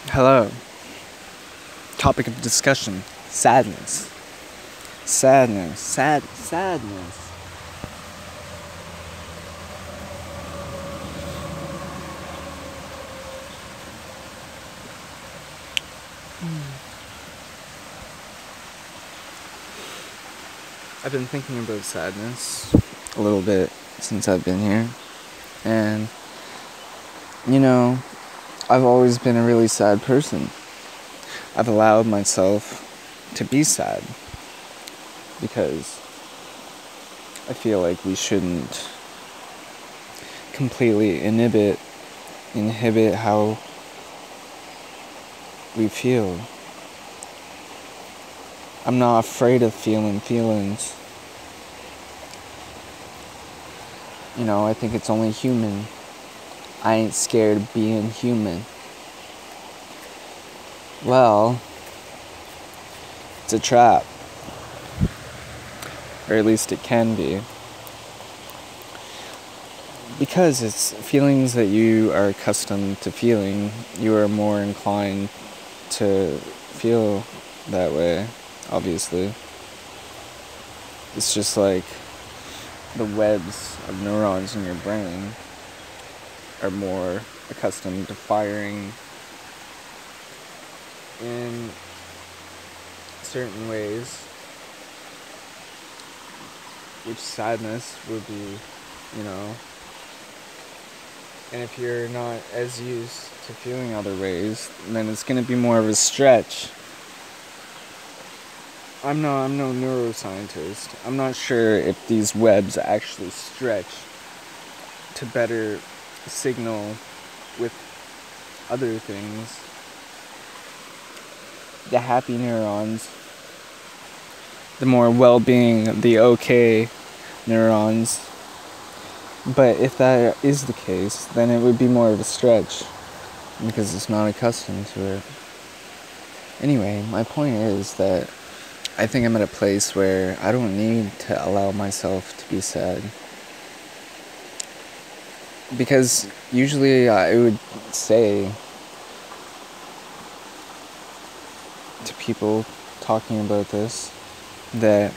Hello. Topic of discussion: sadness. Sadness. I've been thinking about sadness a little bit since I've been here, and I've always been a really sad person. I've allowed myself to be sad because I feel like we shouldn't completely inhibit how we feel. I'm not afraid of feeling feelings. I think it's only human. I ain't scared of being human. Well, it's a trap. Or at least it can be. Because it's feelings that you are accustomed to feeling, you are more inclined to feel that way, obviously. It's just like the webs of neurons in your brain are more accustomed to firing in certain ways, which sadness would be, and if you're not as used to feeling other ways, then it's going to be more of a stretch. I'm no neuroscientist. I'm not sure if these webs actually stretch to better signal with other things. The happy neurons, the more well-being, the okay neurons. But if that is the case, then it would be more of a stretch because it's not accustomed to it. Anyway, my point is that I think I'm at a place where I don't need to allow myself to be sad. Because usually I would say to people talking about this that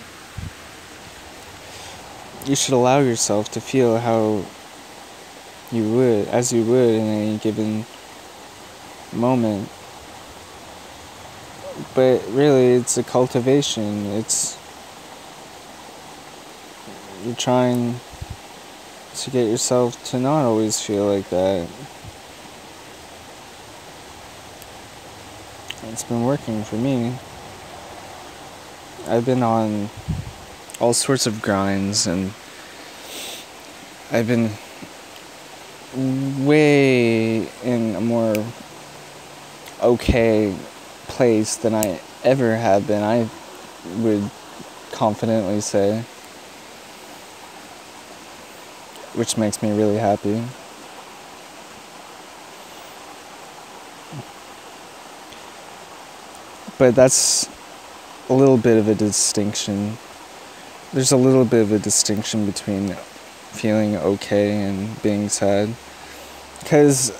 you should allow yourself to feel how as you would in any given moment. But really, it's a cultivation. You're trying to get yourself to not always feel like that. It's been working for me. I've been on all sorts of grinds, and I've been way in a more okay place than I ever have been, I would confidently say, which makes me really happy. But that's a little bit of a distinction. There's a little bit of a distinction between feeling okay and being sad. Because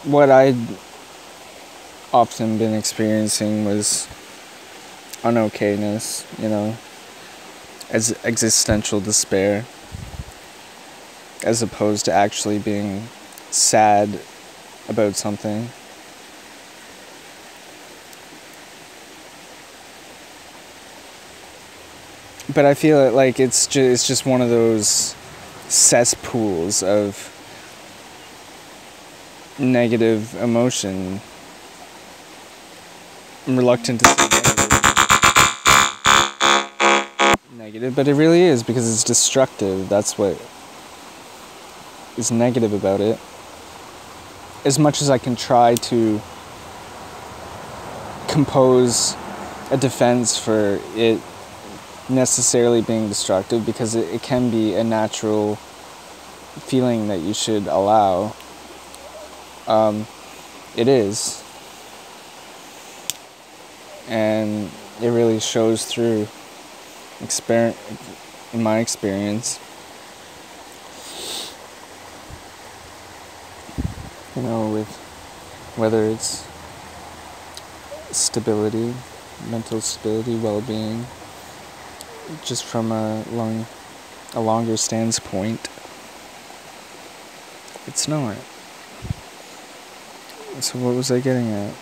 what I'd often been experiencing was unokayness, as existential despair, as opposed to actually being sad about something. But I feel like it's just one of those cesspools of negative emotion. I'm reluctant to say negative, but it really is, because it's destructive. That's what is negative about it. As much as I can try to compose a defense for it necessarily being destructive, because it can be a natural feeling that you should allow. It is. And it really shows through in my experience. with whether it's stability, mental stability, well-being, just from a longer standpoint. It's not. So what was I getting at?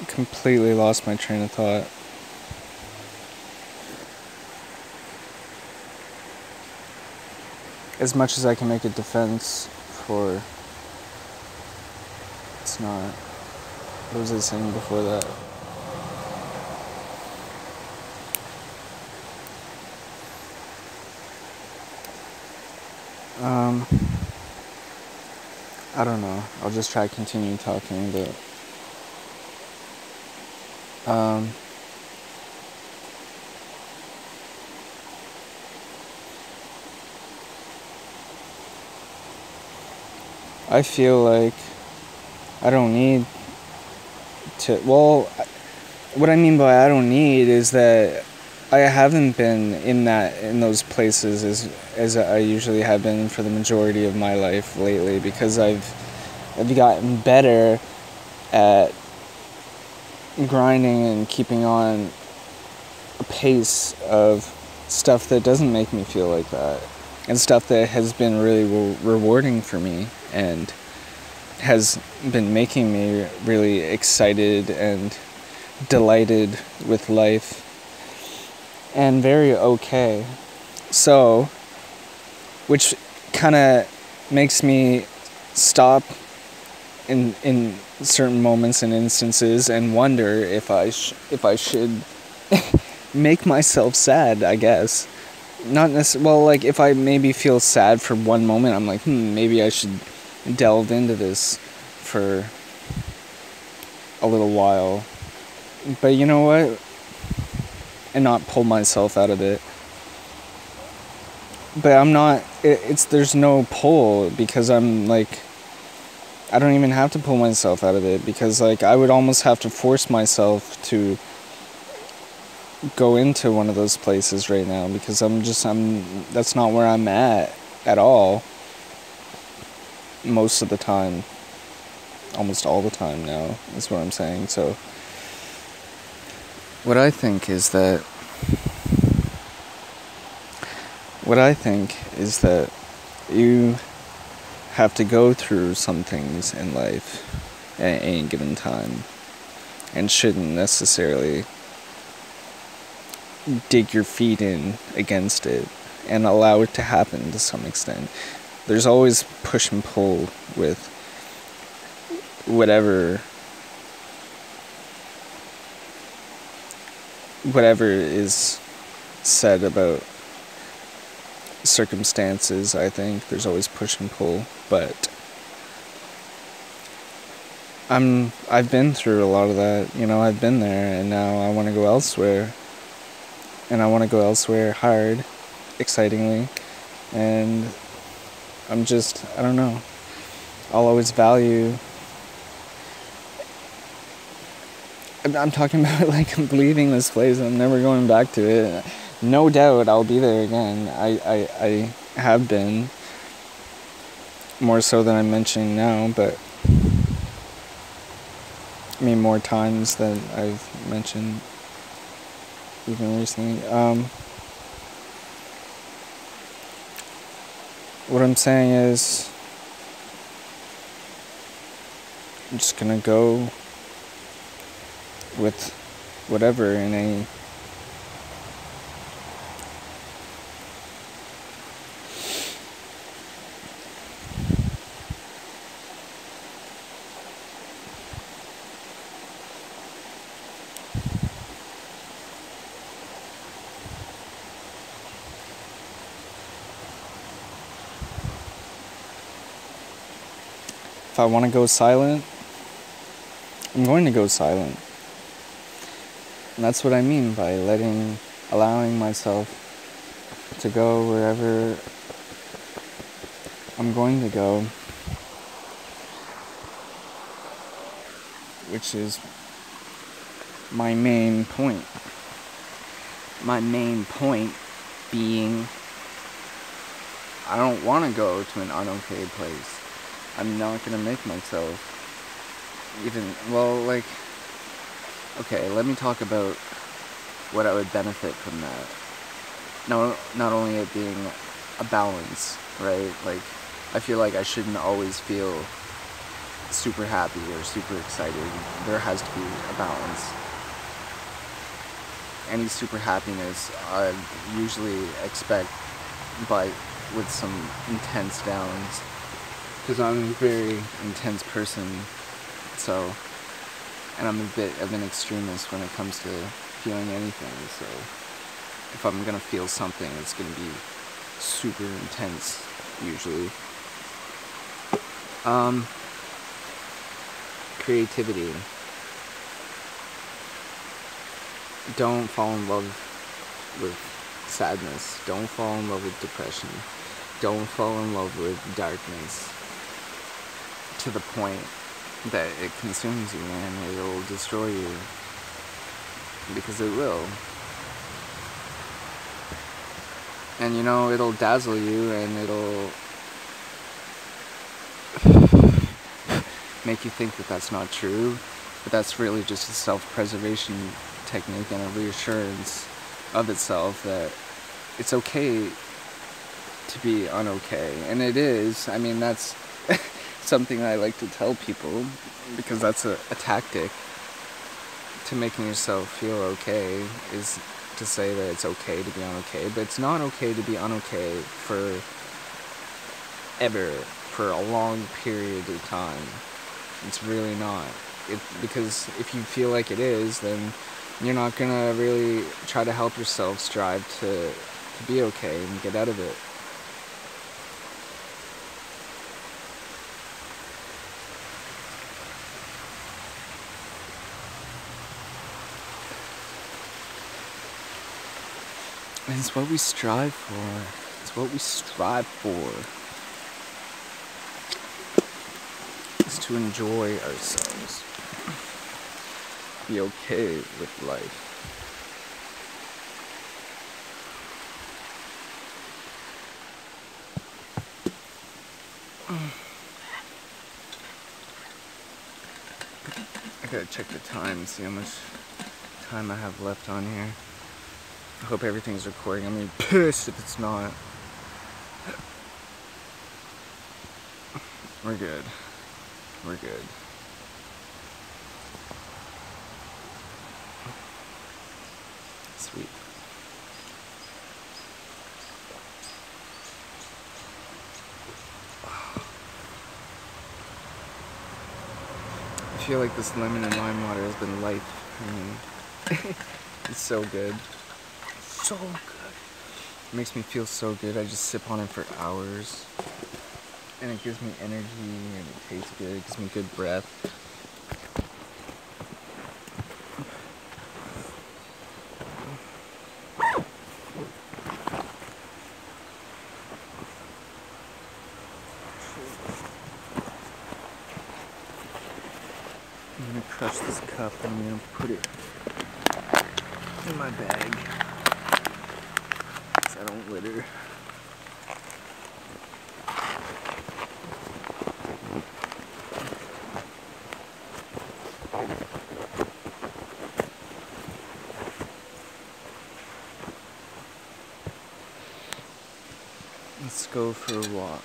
Completely lost my train of thought. As much as I can make a defense for, it's not. What was I saying before that? I don't know. I'll just try to continue talking, but I feel like I don't need to, well, what I mean by I don't need is that I haven't been in those places as I usually have been for the majority of my life lately, because I've gotten better at grinding and keeping on a pace of stuff that doesn't make me feel like that, and stuff that has been really rewarding for me and has been making me really excited and delighted with life and very okay. So, which kind of makes me stop in certain moments and instances and wonder if I should make myself sad, I guess. Not necessarily, well, like, if I maybe feel sad for one moment, I'm like, maybe I should delve into this for a little while. But you know what? And not pull myself out of it. But I'm not, there's no pull, because I'm like, I don't even have to pull myself out of it, because like I would almost have to force myself to go into one of those places right now, because that's not where I'm at all. Most of the time. Almost all the time now, is what I'm saying. So what I think is that you have to go through some things in life at any given time, and shouldn't necessarily dig your feet in against it and allow it to happen to some extent. There's always push and pull with whatever is said about circumstances. I think there's always push and pull, but I've been through a lot of that, I've been there, and now I want to go elsewhere, and I want to go elsewhere hard, excitingly, and I don't know, I'll always value, I'm talking about like leaving this place, I'm never going back to it. No doubt I'll be there again. I have been, more so than I'm mentioning now, but I mean more times than I've mentioned even recently. What I'm saying is, I'm just gonna go with whatever in a if I want to go silent, I'm going to go silent. And that's what I mean by allowing myself to go wherever I'm going to go, which is my main point. my main point being, I don't want to go to an unokay place. I'm not going to make myself even, well, like, okay, let me talk about what I would benefit from that. No, not only it being a balance, right? Like, I feel like I shouldn't always feel super happy or super excited. There has to be a balance. Any super happiness I usually expect with some intense downs, because I'm a very intense person, so, and I'm a bit of an extremist when it comes to feeling anything, so if I'm gonna feel something, it's gonna be super intense, usually. Creativity. Don't fall in love with sadness. Don't fall in love with depression. Don't fall in love with darkness to the point that it consumes you and it'll destroy you. Because it will. And you know, it'll dazzle you and it'll make you think that that's not true, but that's really just a self-preservation technique and a reassurance of itself that it's okay to be unokay. And it is. I mean, that's something I like to tell people, because that's a tactic to making yourself feel okay, is to say that it's okay to be unokay, but it's not okay to be unokay for ever, for a long period of time. It's really not. Because if you feel like it is, then you're not gonna really try to help yourself strive to be okay and get out of it. And it's what we strive for. It's what we strive for. Is to enjoy ourselves. Be okay with life. I gotta check the time and see how much time I have left on here. I hope everything's recording. I'm gonna be pissed if it's not. We're good. We're good. Sweet. I feel like this lemon and lime water has been life. I mean, it's so good. So good. It makes me feel so good. I just sip on it for hours. And it gives me energy, and it tastes good. It gives me good breath. I'm gonna crush this cup and I'm gonna put it in my bag so I don't litter. Let's go for a walk.